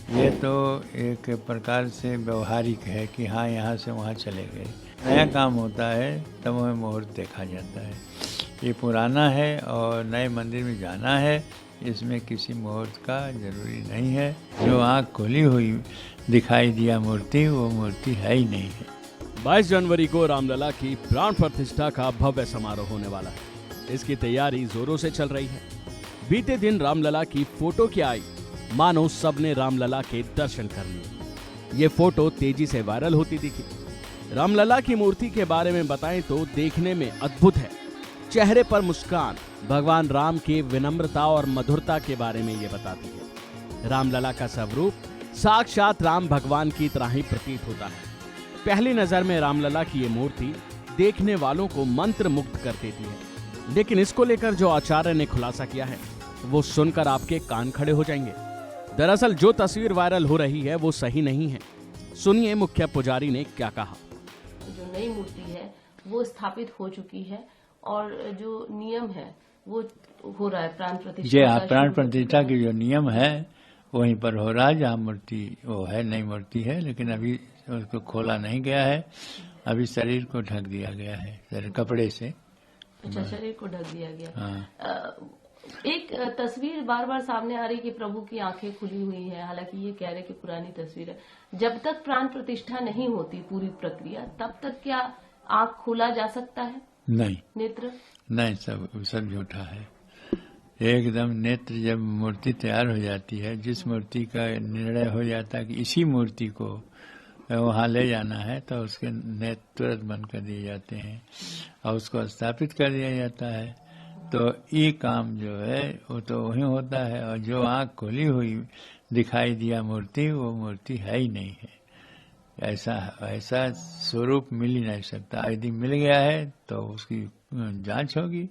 ये तो एक प्रकार से व्यवहारिक है कि हाँ यहाँ से वहाँ चले गए। नया काम होता है तब हमें मुहूर्त देखा जाता है। ये पुराना है और नए मंदिर में जाना है, इसमें किसी मुहूर्त का जरूरी नहीं है। जो आँख खुली हुई दिखाई दिया मूर्ति, वो मूर्ति है ही नहीं है। 22 जनवरी को रामलला की प्राण प्रतिष्ठा का भव्य समारोह होने वाला है। इसकी तैयारी जोरों से चल रही है। बीते दिन रामलला की फोटो क्या आई, मानो सबने रामलला के दर्शन कर लिए। ये फोटो तेजी से वायरल होती दिखी। रामलला की मूर्ति के बारे में बताएं तो देखने में अद्भुत है। चेहरे पर मुस्कान भगवान राम की विनम्रता और मधुरता के बारे में ये बताती है। रामलला का स्वरूप साक्षात राम भगवान की तरह ही प्रतीत होता है। पहली नजर में रामलला की ये मूर्ति देखने वालों को मंत्र मुग्ध कर देती है। लेकिन इसको लेकर जो आचार्य ने खुलासा किया है, वो सुनकर आपके कान खड़े हो जाएंगे। दरअसल जो तस्वीर वायरल हो रही है वो सही नहीं है। सुनिए मुख्य पुजारी ने क्या कहा। जो नई मूर्ति है वो स्थापित हो चुकी है और जो नियम है वो हो रहा है प्राण प्रतिष्ठा। जी हाँ, प्राण प्रतिष्ठा की जो नियम है वहीं पर हो रहा है। जहाँ मूर्ति वो है, नई मूर्ति है, लेकिन अभी उसको खोला नहीं गया है। अभी शरीर को ढक दिया गया है कपड़े से। अच्छा, शरीर को ढक दिया गया। हाँ। एक तस्वीर बार बार सामने आ रही कि प्रभु की आंखें खुली हुई है। हालांकि ये कह रहे कि पुरानी तस्वीर है। जब तक प्राण प्रतिष्ठा नहीं होती पूरी प्रक्रिया, तब तक क्या आंख खोला जा सकता है? नहीं, नेत्र नहीं, सब झूठा है एकदम। नेत्र जब मूर्ति तैयार हो जाती है, जिस मूर्ति का निर्णय हो जाता है कि इसी मूर्ति को वहां ले जाना है, तो उसके नेत्र तुरंत बंद कर दिए जाते हैं और उसको स्थापित कर दिया जाता है। तो ये काम जो है वो तो वही होता है। और जो आँख खुली हुई दिखाई दिया मूर्ति, वो मूर्ति है ही नहीं है। ऐसा स्वरूप मिल ही नहीं सकता। यदि मिल गया है तो उसकी जांच होगी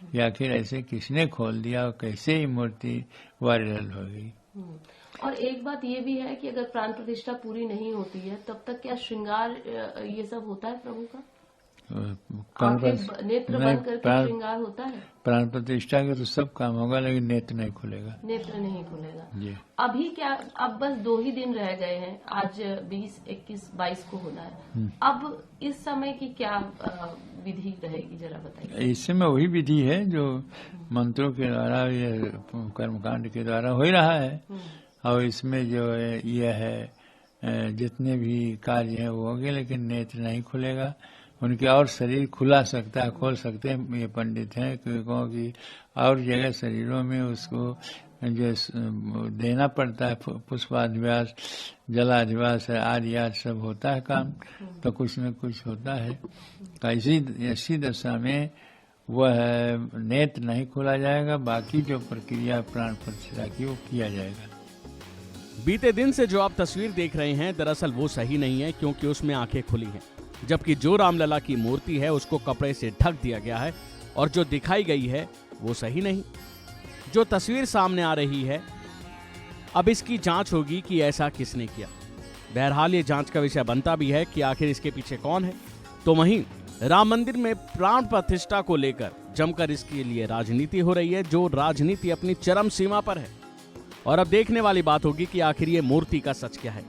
कि आखिर ऐसे किसने खोल दिया और कैसे ये मूर्ति वायरल हो गई। और एक बात ये भी है कि अगर प्राण प्रतिष्ठा पूरी नहीं होती है, तब तक क्या श्रृंगार ये सब होता है प्रभु का? नेत्र बंद करके श्रृंगार होता है? प्राण प्रतिष्ठा के तो सब काम होगा, लेकिन नेत्र नहीं खुलेगा। नेत्र नहीं खुलेगा जी। अभी क्या, अब बस 2 ही दिन रह गए हैं। आज 20, 21, 22 को होना है। अब इस समय की क्या विधि रहेगी, जरा बताइए। इस समय वही विधि है जो मंत्रों के द्वारा, ये कर्मकांड के द्वारा हो ही रहा है। और इसमें जो है ये है जितने भी कार्य है वो होंगे, लेकिन नेत्र नहीं खुलेगा। उनके और शरीर खुला सकता है, खोल सकते हैं ये पंडित हैं, क्योंकि और जगह शरीरों में उसको जो देना पड़ता है पुष्पाधिवास, जलाधिवास आदि सब होता है काम, तो कुछ न कुछ होता है। तो ऐसी दशा में वह नेत्र नहीं खोला जाएगा। बाकी जो प्रक्रिया प्राण प्रतिष्ठा की वो किया जाएगा। बीते दिन से जो आप तस्वीर देख रहे हैं, दरअसल वो सही नहीं है, क्योंकि उसमें आंखें खुली हैं। जबकि जो रामलला की मूर्ति है उसको कपड़े से ढक दिया गया है और जो दिखाई गई है वो सही नहीं। जो तस्वीर सामने आ रही है, अब इसकी जांच होगी कि ऐसा किसने किया। बहरहाल ये जांच का विषय बनता भी है कि आखिर इसके पीछे कौन है। तो वहीं राम मंदिर में प्राण प्रतिष्ठा को लेकर जमकर इसके लिए राजनीति हो रही है, जो राजनीति अपनी चरम सीमा पर है। और अब देखने वाली बात होगी कि आखिर ये मूर्ति का सच क्या है।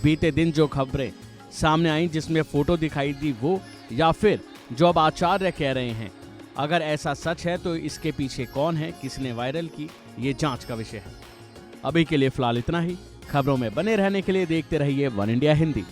बीते दिन जो खबरें सामने आई जिसमें फोटो दिखाई दी, वो या फिर जो अब आचार्य कह रहे हैं, अगर ऐसा सच है तो इसके पीछे कौन है, किसने वायरल की, ये जांच का विषय है। अभी के लिए फिलहाल इतना ही। खबरों में बने रहने के लिए देखते रहिए वन इंडिया हिंदी।